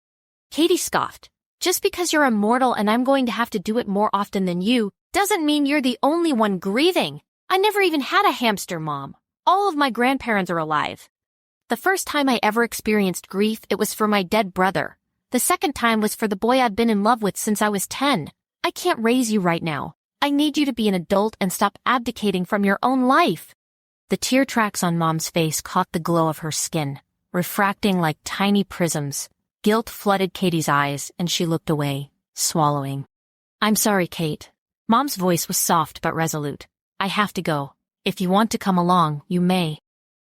Katie scoffed. Just because you're immortal and I'm going to have to do it more often than you, doesn't mean you're the only one grieving. I never even had a hamster, Mom. All of my grandparents are alive. The first time I ever experienced grief, it was for my dead brother. The second time was for the boy I've been in love with since I was 10. I can't raise you right now. I need you to be an adult and stop abdicating from your own life. The tear tracks on Mom's face caught the glow of her skin, refracting like tiny prisms. Guilt flooded Katie's eyes, and she looked away, swallowing. I'm sorry, Kate. Mom's voice was soft but resolute. I have to go. If you want to come along, you may.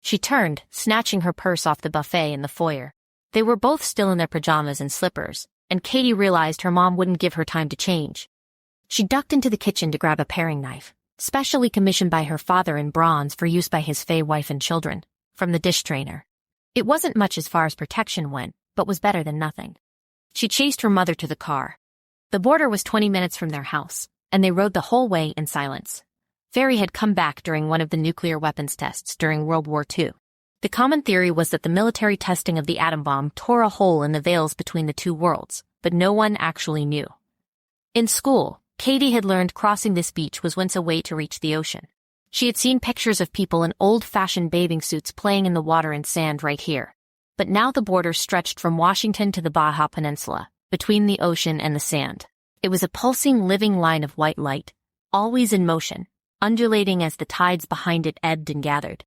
She turned, snatching her purse off the buffet in the foyer. They were both still in their pajamas and slippers, and Katie realized her mom wouldn't give her time to change. She ducked into the kitchen to grab a paring knife, specially commissioned by her father in bronze for use by his Fae wife and children, from the dish trainer. It wasn't much as far as protection went, but was better than nothing. She chased her mother to the car. The border was 20 minutes from their house, and they rode the whole way in silence. Faerie had come back during one of the nuclear weapons tests during World War II. The common theory was that the military testing of the atom bomb tore a hole in the veils between the two worlds, but no one actually knew. In school, Katie had learned crossing this beach was once a way to reach the ocean. She had seen pictures of people in old-fashioned bathing suits playing in the water and sand right here. But now the border stretched from Washington to the Baja Peninsula, between the ocean and the sand. It was a pulsing, living line of white light, always in motion, undulating as the tides behind it ebbed and gathered.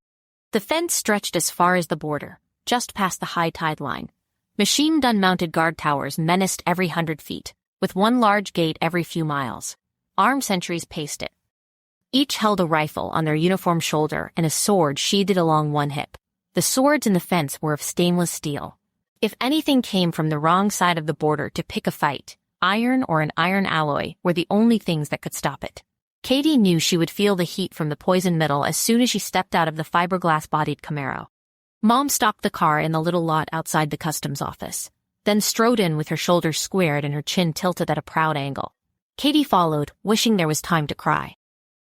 The fence stretched as far as the border, just past the high tide line. Machine-gun-mounted guard towers menaced every 100 feet, with one large gate every few miles. Armed sentries paced it. Each held a rifle on their uniform shoulder and a sword sheathed along one hip. The swords in the fence were of stainless steel. If anything came from the wrong side of the border to pick a fight, iron or an iron alloy were the only things that could stop it. Katie knew she would feel the heat from the poison metal as soon as she stepped out of the fiberglass-bodied Camaro. Mom stopped the car in the little lot outside the customs office, then strode in with her shoulders squared and her chin tilted at a proud angle. Katie followed, wishing there was time to cry.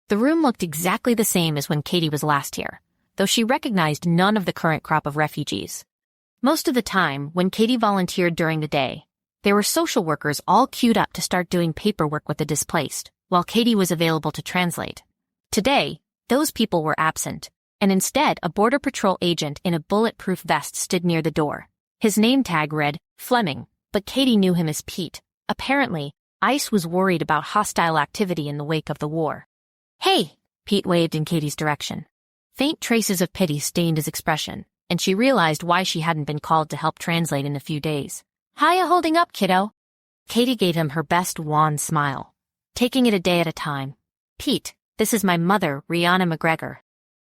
The room looked exactly the same as when Katie was last here, though she recognized none of the current crop of refugees. Most of the time, when Katie volunteered during the day, there were social workers all queued up to start doing paperwork with the displaced, while Katie was available to translate. Today, those people were absent, and instead a Border Patrol agent in a bulletproof vest stood near the door. His name tag read, Fleming, but Katie knew him as Pete. Apparently, ICE was worried about hostile activity in the wake of the war. "Hey," Pete waved in Katie's direction. Faint traces of pity stained his expression, and she realized why she hadn't been called to help translate in a few days. "How ya holding up, kiddo?" Katie gave him her best wan smile. "Taking it a day at a time. Pete, this is my mother, Rihanna MacGregor."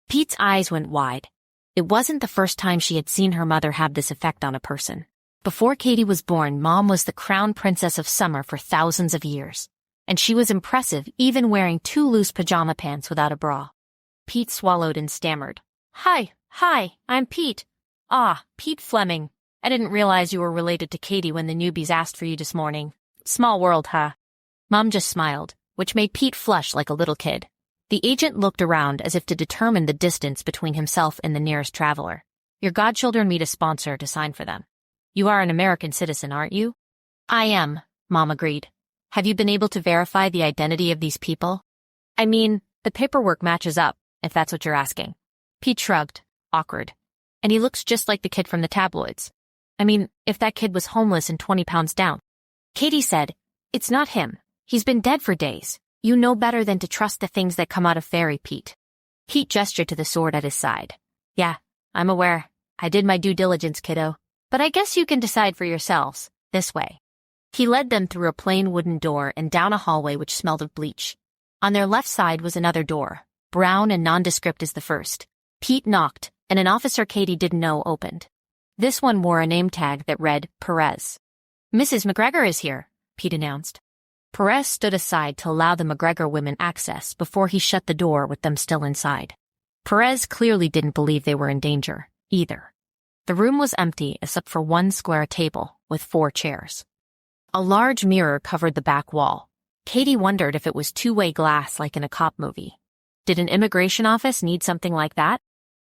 Pete's eyes went wide. It wasn't the first time she had seen her mother have this effect on a person. Before Katie was born, Mom was the crown princess of summer for thousands of years. And she was impressive even wearing 2 loose pajama pants without a bra. Pete swallowed and stammered. Hi, I'm Pete. Ah, Pete Fleming. I didn't realize you were related to Katie when the newbies asked for you this morning. Small world, huh?" Mom just smiled, which made Pete flush like a little kid. The agent looked around as if to determine the distance between himself and the nearest traveler. "Your godchildren need a sponsor to sign for them. You are an American citizen, aren't you?" "I am," Mom agreed. "Have you been able to verify the identity of these people?" "I mean, the paperwork matches up, if that's what you're asking." Pete shrugged, awkward. "And he looks just like the kid from the tabloids. I mean, if that kid was homeless and 20 pounds down." Katie said, "It's not him. He's been dead for days. You know better than to trust the things that come out of Faerie, Pete." Pete gestured to the sword at his side. "Yeah, I'm aware. I did my due diligence, kiddo. But I guess you can decide for yourselves. This way." He led them through a plain wooden door and down a hallway which smelled of bleach. On their left side was another door, brown and nondescript as the first. Pete knocked, and an officer Katie didn't know opened. This one wore a name tag that read, Perez. "Mrs. MacGregor is here," Pete announced. Perez stood aside to allow the MacGregor women access before he shut the door with them still inside. Perez clearly didn't believe they were in danger, either. The room was empty except for one square table with 4 chairs. A large mirror covered the back wall. Katie wondered if it was two-way glass like in a cop movie. Did an immigration office need something like that?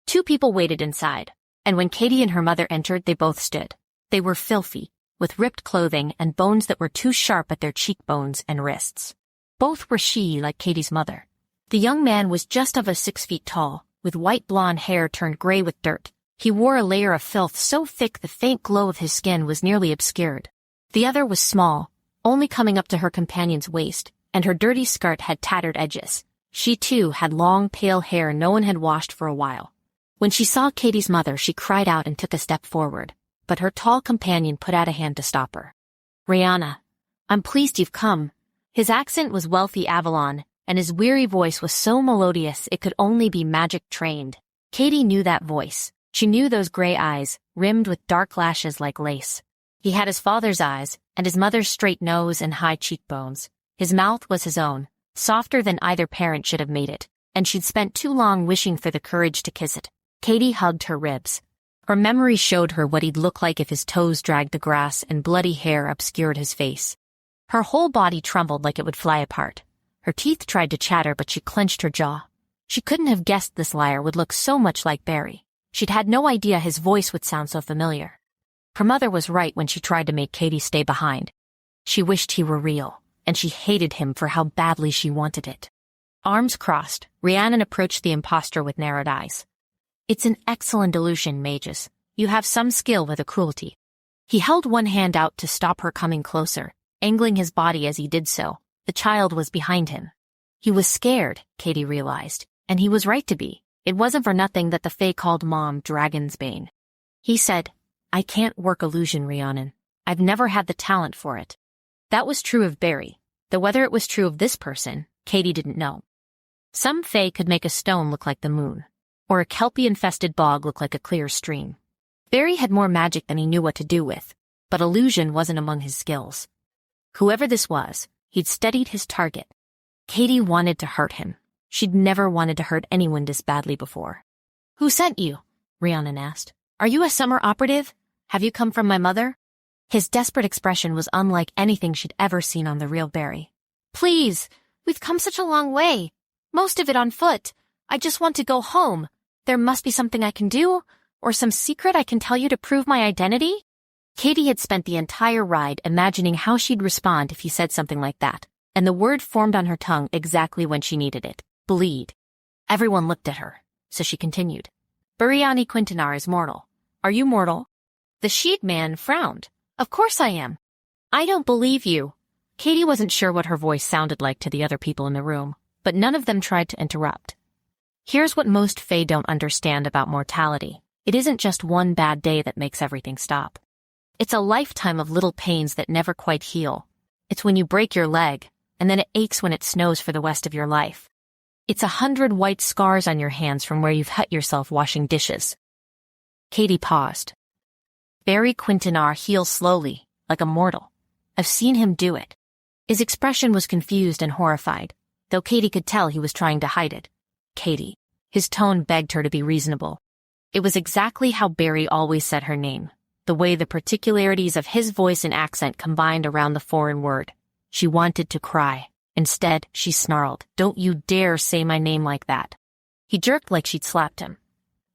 2 people waited inside, and when Katie and her mother entered, they both stood. They were filthy, with ripped clothing and bones that were too sharp at their cheekbones and wrists. Both were she, like Katie's mother. The young man was just over 6 feet tall, with white blonde hair turned gray with dirt. He wore a layer of filth so thick the faint glow of his skin was nearly obscured. The other was small, only coming up to her companion's waist, and her dirty skirt had tattered edges. She too had long, pale hair no one had washed for a while. When she saw Katie's mother, she cried out and took a step forward, but her tall companion put out a hand to stop her. "Rihanna, I'm pleased you've come." His accent was wealthy Avalon, and his weary voice was so melodious it could only be magic-trained. Katie knew that voice. She knew those gray eyes, rimmed with dark lashes like lace. He had his father's eyes, and his mother's straight nose and high cheekbones. His mouth was his own, softer than either parent should have made it, and she'd spent too long wishing for the courage to kiss it. Katie hugged her ribs. Her memory showed her what he'd look like if his toes dragged the grass and bloody hair obscured his face. Her whole body trembled like it would fly apart. Her teeth tried to chatter, but she clenched her jaw. She couldn't have guessed this liar would look so much like Beri. She'd had no idea his voice would sound so familiar. Her mother was right when she tried to make Katie stay behind. She wished he were real. and she hated him for how badly she wanted it. Arms crossed, Rhiannon approached the impostor with narrowed eyes. It's an excellent illusion, mages. You have some skill with the cruelty. He held one hand out to stop her coming closer, angling his body as he did so. The child was behind him. He was scared, Katie realized, and he was right to be. It wasn't for nothing that the Fae called Mom Dragon's Bane. He said, I can't work illusion, Rhiannon. I've never had the talent for it. That was true of Beri, though whether it was true of this person, Katie didn't know. Some Fae could make a stone look like the moon, or a kelpie-infested bog look like a clear stream. Beri had more magic than he knew what to do with, but illusion wasn't among his skills. Whoever this was, he'd steadied his target. Katie wanted to hurt him. She'd never wanted to hurt anyone this badly before. Who sent you? Rhiannon asked. Are you a summer operative? Have you come from my mother? His desperate expression was unlike anything she'd ever seen on the real Beri. Please, we've come such a long way. Most of it on foot. I just want to go home. There must be something I can do, or some secret I can tell you to prove my identity? Katie had spent the entire ride imagining how she'd respond if he said something like that, and the word formed on her tongue exactly when she needed it. Bleed. Everyone looked at her, so she continued. Beriani Quintanar is mortal. Are you mortal? The sheet man frowned. Of course I am. I don't believe you. Katie wasn't sure what her voice sounded like to the other people in the room, but none of them tried to interrupt. Here's what most Fae don't understand about mortality. It isn't just one bad day that makes everything stop. It's a lifetime of little pains that never quite heal. It's when you break your leg, and then it aches when it snows for the rest of your life. It's 100 white scars on your hands from where you've cut yourself washing dishes. Katie paused. Beri Quintanar heals slowly, like a mortal. I've seen him do it. His expression was confused and horrified, though Katie could tell he was trying to hide it. Katie. His tone begged her to be reasonable. It was exactly how Beri always said her name, the way the particularities of his voice and accent combined around the foreign word. She wanted to cry. Instead, she snarled, Don't you dare say my name like that. He jerked like she'd slapped him.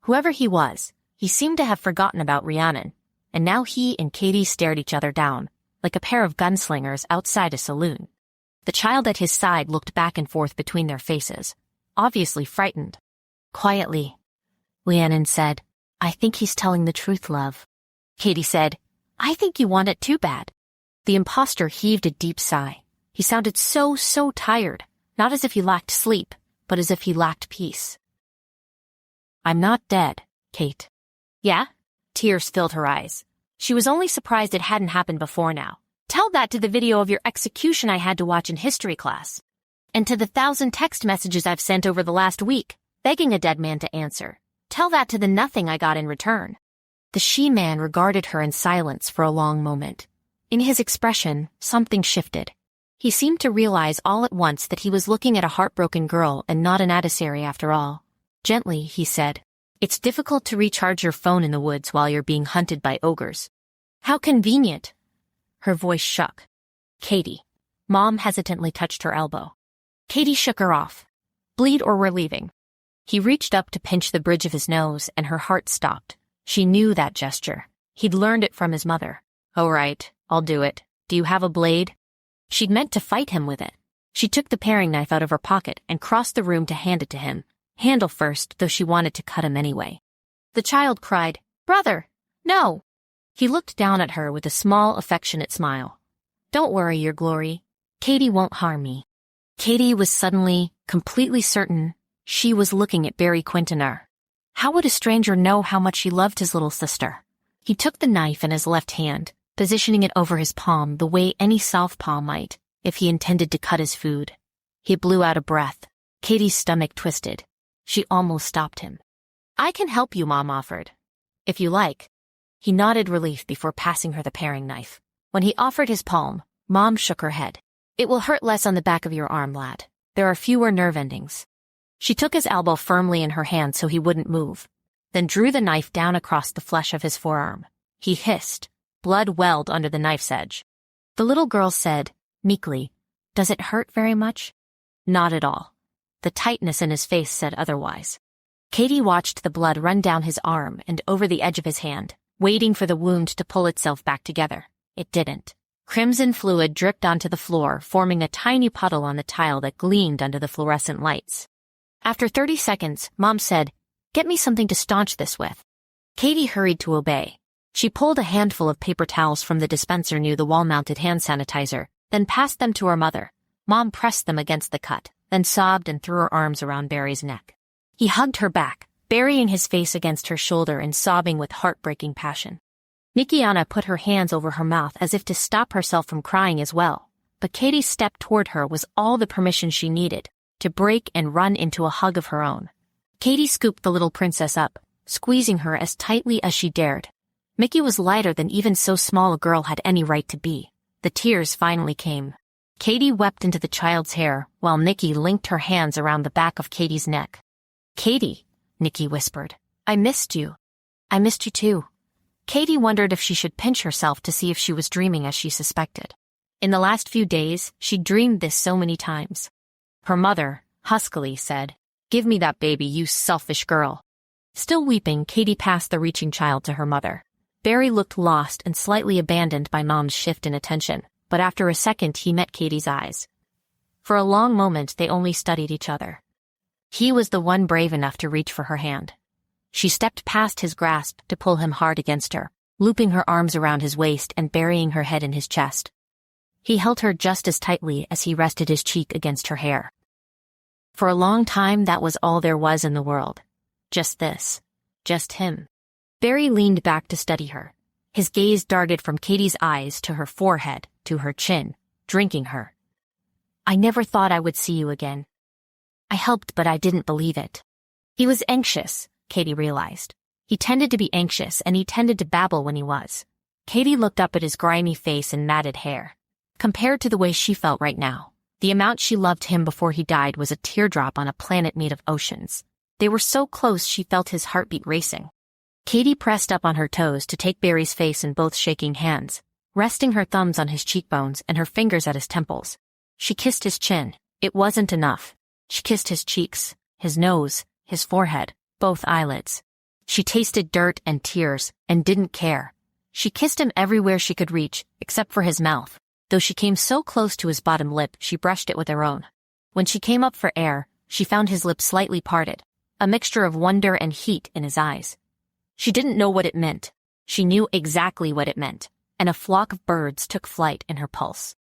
Whoever he was, he seemed to have forgotten about Rhiannon, and now he and Katie stared each other down, like a pair of gunslingers outside a saloon. The child at his side looked back and forth between their faces, obviously frightened. Quietly, Rhiannon said, I think he's telling the truth, love. Katie said, I think you want it too bad. The impostor heaved a deep sigh. He sounded so tired, not as if he lacked sleep, but as if he lacked peace. I'm not dead, Kate. Yeah? Tears filled her eyes. She was only surprised it hadn't happened before now. Tell that to the video of your execution I had to watch in history class. And to the 1,000 text messages I've sent over the last week, begging a dead man to answer. Tell that to the nothing I got in return. The she-man regarded her in silence for a long moment. In his expression, something shifted. He seemed to realize all at once that he was looking at a heartbroken girl and not an adversary after all. Gently, he said, It's difficult to recharge your phone in the woods while you're being hunted by ogres. How convenient. Her voice shook. Katie. Mom hesitantly touched her elbow. Katie shook her off. Bleed or we're leaving. He reached up to pinch the bridge of his nose and her heart stopped. She knew that gesture. He'd learned it from his mother. All right, I'll do it. Do you have a blade? She'd meant to fight him with it. She took the paring knife out of her pocket and crossed the room to hand it to him. Handle first, though she wanted to cut him anyway. The child cried, Brother, no. He looked down at her with a small, affectionate smile. Don't worry, your glory. Katie won't harm me. Katie was suddenly, completely certain she was looking at Beri Quintanar. How would a stranger know how much he loved his little sister? He took the knife in his left hand, positioning it over his palm the way any southpaw might, if he intended to cut his food. He blew out a breath. Katie's stomach twisted. She almost stopped him. I can help you, Mom offered. If you like. He nodded relief before passing her the paring knife. When he offered his palm, Mom shook her head. It will hurt less on the back of your arm, lad. There are fewer nerve endings. She took his elbow firmly in her hand so he wouldn't move, then drew the knife down across the flesh of his forearm. He hissed. Blood welled under the knife's edge. The little girl said, meekly, Does it hurt very much? Not at all. The tightness in his face said otherwise. Katie watched the blood run down his arm and over the edge of his hand, waiting for the wound to pull itself back together. It didn't. Crimson fluid dripped onto the floor, forming a tiny puddle on the tile that gleamed under the fluorescent lights. After 30 seconds, Mom said, "Get me something to staunch this with." Katie hurried to obey. She pulled a handful of paper towels from the dispenser near the wall-mounted hand sanitizer, then passed them to her mother. Mom pressed them against the cut, then sobbed and threw her arms around Beri's neck. He hugged her back, burying his face against her shoulder and sobbing with heartbreaking passion. Nikiana put her hands over her mouth as if to stop herself from crying as well, but Katie's step toward her was all the permission she needed to break and run into a hug of her own. Katie scooped the little princess up, squeezing her as tightly as she dared. Mickey was lighter than even so small a girl had any right to be. The tears finally came. Katie wept into the child's hair, while Nikki linked her hands around the back of Katie's neck. "Katie," Nikki whispered, "I missed you." "I missed you too." Katie wondered if she should pinch herself to see if she was dreaming as she suspected. In the last few days, she'd dreamed this so many times. Her mother, huskily, said, "Give me that baby, you selfish girl." Still weeping, Katie passed the reaching child to her mother. Beri looked lost and slightly abandoned by Mom's shift in attention, but after a second he met Katie's eyes. For a long moment they only studied each other. He was the one brave enough to reach for her hand. She stepped past his grasp to pull him hard against her, looping her arms around his waist and burying her head in his chest. He held her just as tightly as he rested his cheek against her hair. For a long time that was all there was in the world. Just this. Just him. Beri leaned back to study her. His gaze darted from Katie's eyes to her forehead, to her chin, drinking her. "I never thought I would see you again. I helped, but I didn't believe it." He was anxious, Katie realized. He tended to be anxious, and he tended to babble when he was. Katie looked up at his grimy face and matted hair. Compared to the way she felt right now, the amount she loved him before he died was a teardrop on a planet made of oceans. They were so close she felt his heartbeat racing. Katie pressed up on her toes to take Beri's face in both shaking hands, resting her thumbs on his cheekbones and her fingers at his temples. She kissed his chin. It wasn't enough. She kissed his cheeks, his nose, his forehead, both eyelids. She tasted dirt and tears, and didn't care. She kissed him everywhere she could reach, except for his mouth. Though she came so close to his bottom lip, she brushed it with her own. When she came up for air, she found his lips slightly parted, a mixture of wonder and heat in his eyes. She didn't know what it meant. She knew exactly what it meant, and a flock of birds took flight in her pulse.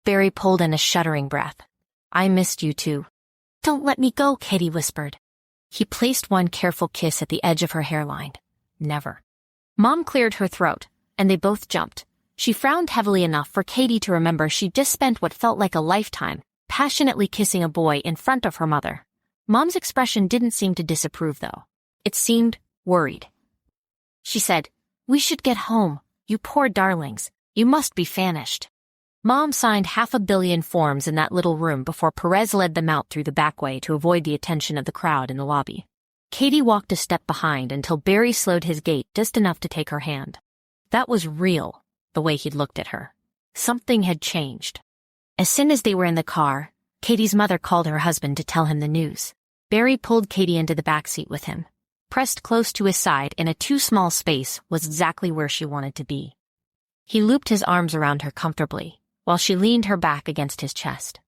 Beri pulled in a shuddering breath. "I missed you too." "Don't let me go," Katie whispered. He placed one careful kiss at the edge of her hairline. "Never." Mom cleared her throat, and they both jumped. She frowned heavily enough for Katie to remember she'd just spent what felt like a lifetime, passionately kissing a boy in front of her mother. Mom's expression didn't seem to disapprove, though. It seemed worried. She said, "We should get home, you poor darlings. You must be famished." Mom signed 500 million forms in that little room before Perez led them out through the back way to avoid the attention of the crowd in the lobby. Katie walked a step behind until Beri slowed his gait just enough to take her hand. That was real, the way he'd looked at her. Something had changed. As soon as they were in the car, Katie's mother called her husband to tell him the news. Beri pulled Katie into the back seat with him. Pressed close to his side in a too small space was exactly where she wanted to be. He looped his arms around her comfortably, while she leaned her back against his chest.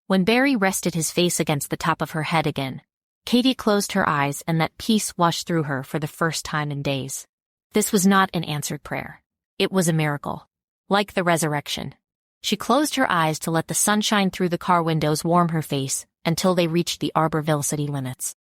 When Beri rested his face against the top of her head again, Katie closed her eyes and let peace wash through her for the first time in days. This was not an answered prayer. It was a miracle. Like the resurrection. She closed her eyes to let the sunshine through the car windows warm her face until they reached the Arborville city limits.